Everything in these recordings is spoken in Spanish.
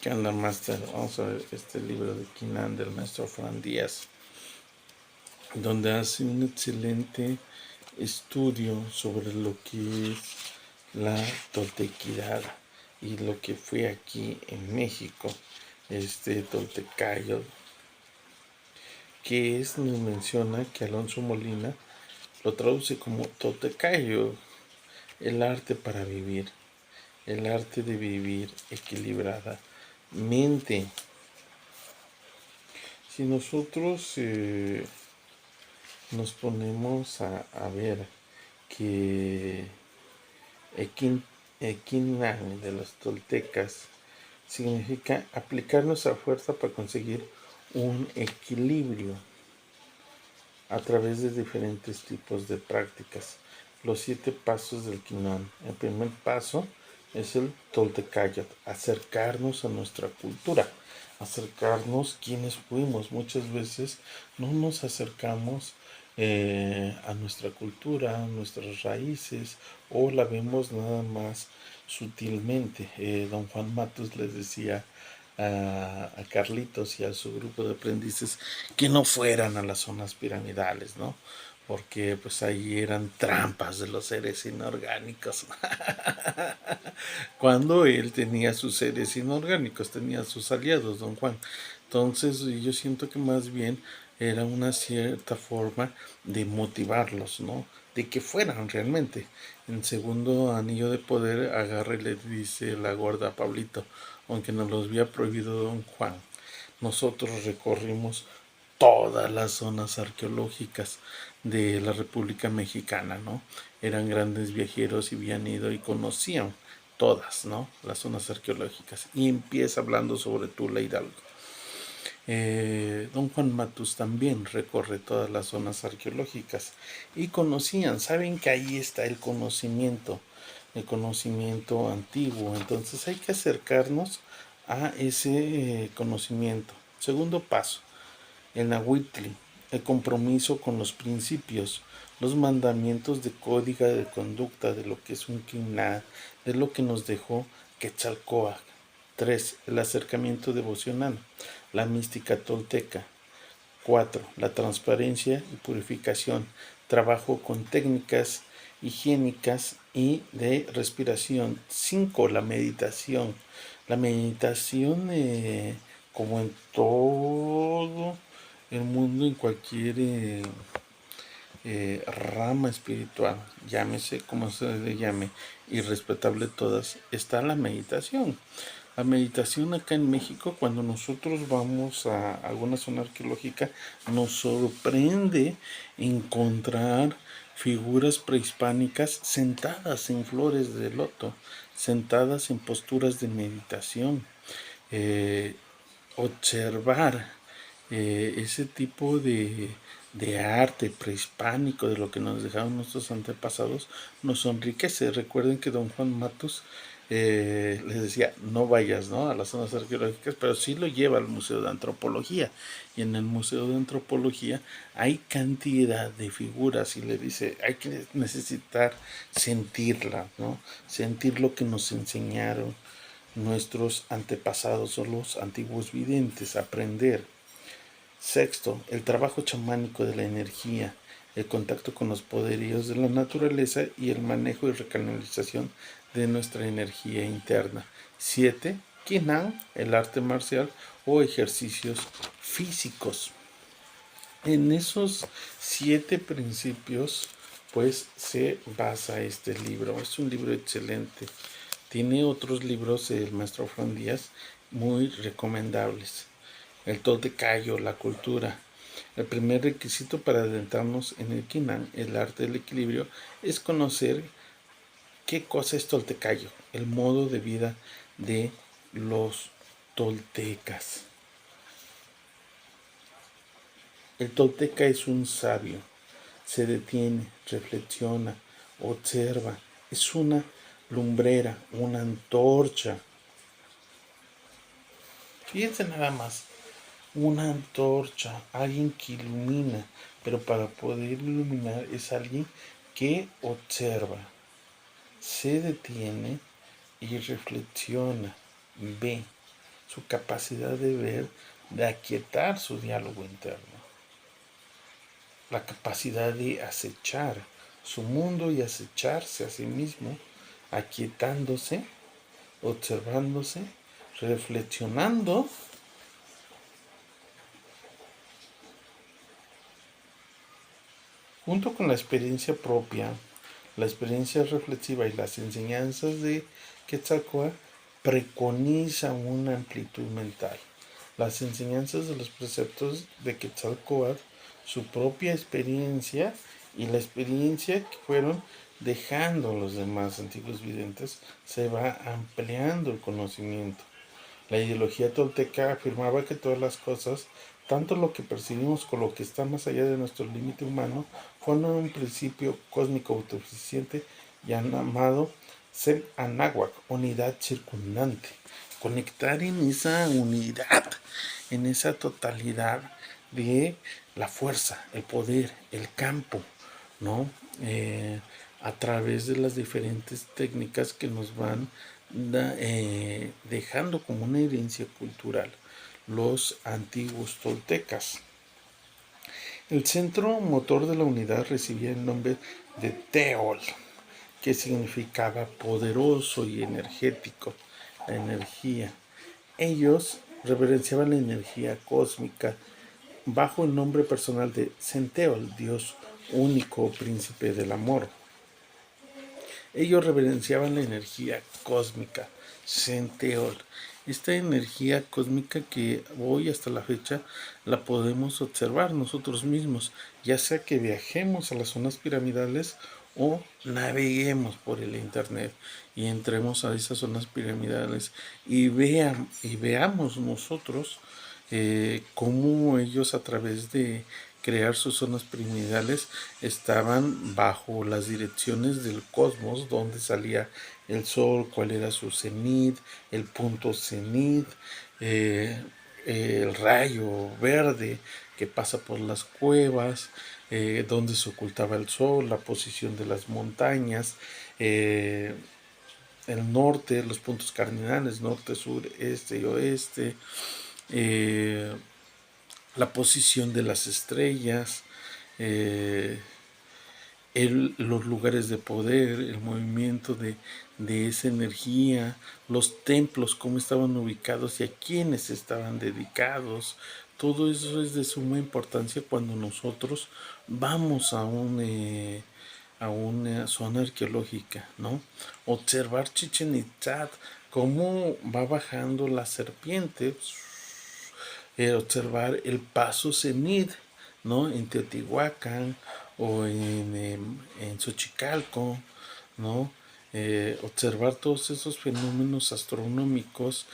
¿Qué onda, Master? Vamos a ver este libro de Quinan del maestro Fran Díaz, donde hace un excelente estudio sobre lo que es la toltequidad y lo que fue aquí en México, este toltecayo, nos menciona que Alonso Molina lo traduce como toltecayo, el arte para vivir, el arte de vivir equilibradamente. Si nosotros nos ponemos a ver que Equinan de los toltecas significa aplicar nuestra fuerza para conseguir un equilibrio a través de diferentes tipos de prácticas. Los 7 pasos del Quinan. El primer paso es el Toltecayot, acercarnos a nuestra cultura, acercarnos quienes fuimos. Muchas veces no nos acercamos a nuestra cultura, a nuestras raíces, o la vemos nada más sutilmente. Don Juan Matus les decía a Carlitos y a su grupo de aprendices que no fueran a las zonas piramidales, ¿no? Porque pues ahí eran trampas de los seres inorgánicos. Cuando él tenía sus seres inorgánicos, tenía sus aliados, don Juan. Entonces yo siento que más bien era una cierta forma de motivarlos, ¿no? De que fueran realmente. En segundo anillo de poder agarra y le dice la gorda a Pablito, aunque nos los había prohibido don Juan, nosotros recorrimos todas las zonas arqueológicas de la República Mexicana, ¿no? Eran grandes viajeros y habían ido y conocían todas, ¿no? Las zonas arqueológicas. Y empieza hablando sobre Tula Hidalgo. Don Juan Matus también recorre todas las zonas arqueológicas y conocían, saben que ahí está el conocimiento antiguo, entonces hay que acercarnos a ese conocimiento. Segundo paso, el Nahuitli, el compromiso con los principios, los mandamientos de código de conducta de lo que es un quiná, de lo que nos dejó Quetzalcóatl. 3. El acercamiento devocional, la mística tolteca. 4. La transparencia y purificación, trabajo con técnicas higiénicas y de respiración. 5. La meditación. La meditación, como en todo el mundo, en cualquier rama espiritual, llámese como se le llame, y respetable todas, está la meditación. La meditación acá en México, cuando nosotros vamos a alguna zona arqueológica, nos sorprende encontrar figuras prehispánicas sentadas en flores de loto, sentadas en posturas de meditación. Eh, Observar ese tipo de arte prehispánico, de lo que nos dejaron nuestros antepasados, nos enriquece. Recuerden que don Juan Matus les decía, no vayas, ¿no?, a las zonas arqueológicas, pero sí lo lleva al Museo de Antropología. Y en el Museo de Antropología hay cantidad de figuras y le dice, hay que necesitar sentirla, ¿no? Sentir lo que nos enseñaron nuestros antepasados o los antiguos videntes, aprender. Sexto, el trabajo chamánico de la energía, el contacto con los poderíos de la naturaleza y el manejo y recanalización de nuestra energía interna. 7. Qinan, el arte marcial o ejercicios físicos. En esos 7 principios, pues se basa este libro. Es un libro excelente. Tiene otros libros el maestro Fran Díaz muy recomendables. El Toltecayo, la cultura. El primer requisito para adentrarnos en el Quinan, el arte del equilibrio, es conocer qué cosa es Toltecayo, el modo de vida de los toltecas. El tolteca es un sabio, se detiene, reflexiona, observa, es una lumbrera, una antorcha. Fíjense nada más, una antorcha, alguien que ilumina, pero para poder iluminar es alguien que observa, se detiene y reflexiona, ve. su capacidad de ver, de aquietar su diálogo interno, la capacidad de acechar su mundo y acecharse a sí mismo, aquietándose, observándose, reflexionando, junto con la experiencia propia, la experiencia reflexiva y las enseñanzas de Quetzalcóatl, preconiza una amplitud mental. Las enseñanzas de los preceptos de Quetzalcóatl, su propia experiencia y la experiencia que fueron dejando los demás antiguos videntes, se va ampliando el conocimiento. La ideología tolteca afirmaba que todas las cosas, tanto lo que percibimos como lo que está más allá de nuestro límite humano, fueron un principio cósmico autosuficiente llamado Sem Anáhuac, unidad circundante. Conectar en esa unidad, en esa totalidad de la fuerza, el poder, el campo, ¿no? A través de las diferentes técnicas que nos van dejando como una herencia cultural los antiguos toltecas. El centro motor de la unidad recibía el nombre de Teol, que significaba poderoso y energético, la energía. Ellos reverenciaban la energía cósmica bajo el nombre personal de Centeol, Dios único, príncipe del amor. Ellos reverenciaban la energía cósmica, Centeol. Esta energía cósmica que hoy hasta la fecha la podemos observar nosotros mismos, ya sea que viajemos a las zonas piramidales o naveguemos por el internet y entremos a esas zonas piramidales y veamos nosotros cómo ellos a través de crear sus zonas piramidales estaban bajo las direcciones del cosmos, donde salía el sol, cuál era su cenit, el punto cenit, el rayo verde que pasa por las cuevas, donde se ocultaba el sol, la posición de las montañas, el norte, los puntos cardinales, norte, sur, este y oeste, la posición de las estrellas, eh, los lugares de poder, el movimiento de esa energía, los templos, cómo estaban ubicados y a quiénes estaban dedicados. Todo eso es de suma importancia cuando nosotros vamos a una zona arqueológica, ¿no? Observar Chichen Itzá, cómo va bajando la serpiente, observar el paso cenit, ¿no? En Teotihuacán o en Xochicalco, ¿no? Observar todos esos fenómenos astronómicos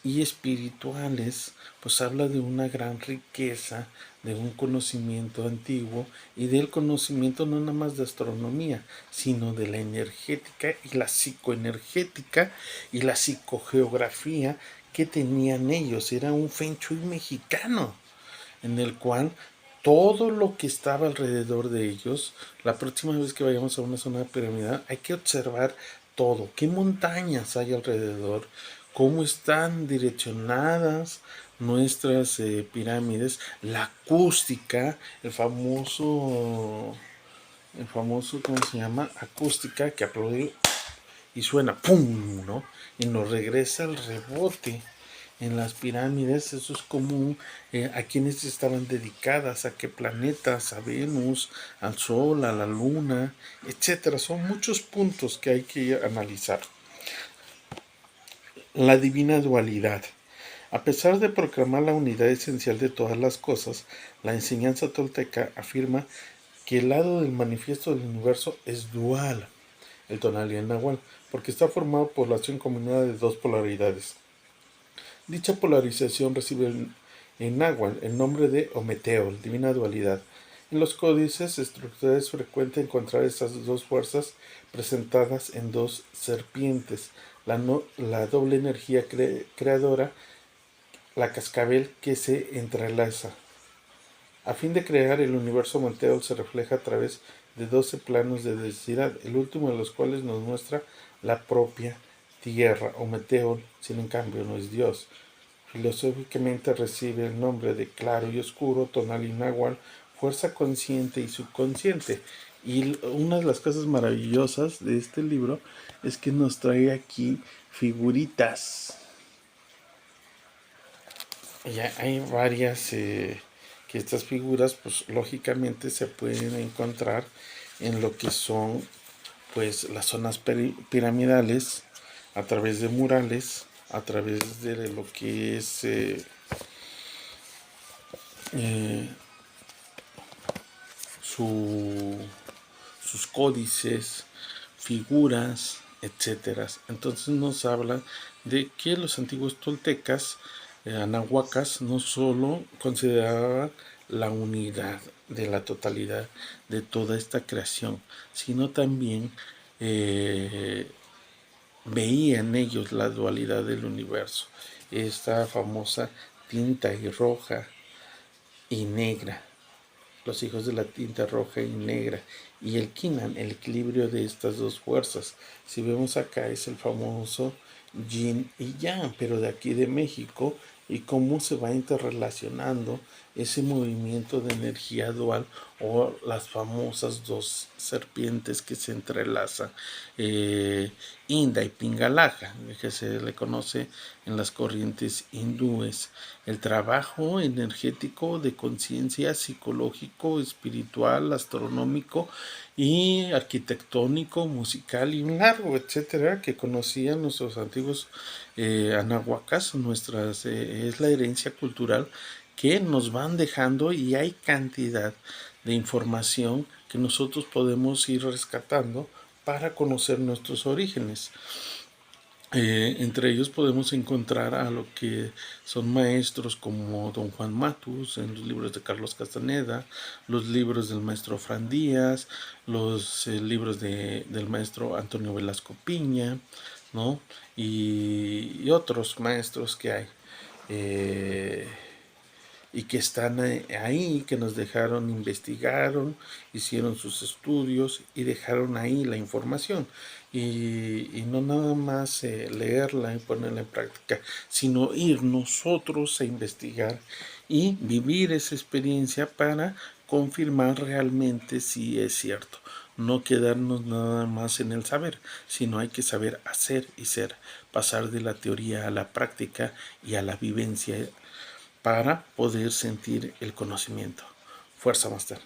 y espirituales, pues habla de una gran riqueza, de un conocimiento antiguo y del conocimiento no nada más de astronomía, sino de la energética y la psicoenergética y la psicogeografía que tenían ellos. Era un Feng Shui mexicano, en el cual todo lo que estaba alrededor de ellos, la próxima vez que vayamos a una zona piramidal, hay que observar todo, qué montañas hay alrededor, cómo están direccionadas nuestras pirámides, la acústica, el famoso, ¿cómo se llama? Acústica, que aplaude y suena ¡pum!, ¿no? Y nos regresa el rebote. En las pirámides, eso es común. A quienes estaban dedicadas, a qué planetas, a Venus, al Sol, a la Luna, etcétera. Son muchos puntos que hay que analizar. La divina dualidad. A pesar de proclamar la unidad esencial de todas las cosas, la enseñanza tolteca afirma que el lado del manifiesto del universo es dual, el tonal y el nahual, porque está formado por la acción combinada de dos polaridades. Dicha polarización recibe en náhuatl el nombre de Ometeotl, divina dualidad. En los códices estructurales es frecuente encontrar estas dos fuerzas presentadas en dos serpientes, la doble energía creadora, la cascabel que se entrelaza. A fin de crear el universo, Ometeotl se refleja a través de 12 planos de densidad, el último de los cuales nos muestra la propia tierra. Ometeotl, sin en cambio, no es Dios. Filosóficamente recibe el nombre de claro y oscuro, tonal y náhuatl, fuerza consciente y subconsciente. Y una de las cosas maravillosas de este libro es que nos trae aquí figuritas. Ya hay varias que estas figuras, pues lógicamente se pueden encontrar en lo que son, pues, las zonas piramidales, a través de murales, a través de lo que es eh, su, sus códices, figuras, etcétera. Entonces nos habla de que los antiguos toltecas, anahuacas, no solo consideraban la unidad de la totalidad de toda esta creación, sino también veían ellos la dualidad del universo, esta famosa tinta y roja y negra, los hijos de la tinta roja y negra, y el Kinan, el equilibrio de estas dos fuerzas. Si vemos acá es el famoso Yin y Yang, pero de aquí de México, y cómo se va interrelacionando ese movimiento de energía dual o las famosas dos serpientes que se entrelazan, Inda y Pingalaja, que se le conoce en las corrientes hindúes. El trabajo energético de conciencia psicológico, espiritual, astronómico y arquitectónico, musical y un largo, etcétera, que conocían nuestros antiguos anahuacas, es la herencia cultural que nos van dejando, y hay cantidad de información que nosotros podemos ir rescatando para conocer nuestros orígenes. Entre ellos podemos encontrar a lo que son maestros como don Juan Matus en los libros de Carlos Castaneda, los libros del maestro Fran Díaz, los libros del maestro Antonio Velasco Piña, ¿no? Y otros maestros que hay. Eh, y que están ahí, que nos dejaron, investigaron, hicieron sus estudios y dejaron ahí la información. Y no nada más leerla y ponerla en práctica, sino ir nosotros a investigar y vivir esa experiencia para confirmar realmente si es cierto. No quedarnos nada más en el saber, sino hay que saber hacer y ser, pasar de la teoría a la práctica y a la vivencia para poder sentir el conocimiento. Fuerza, Master.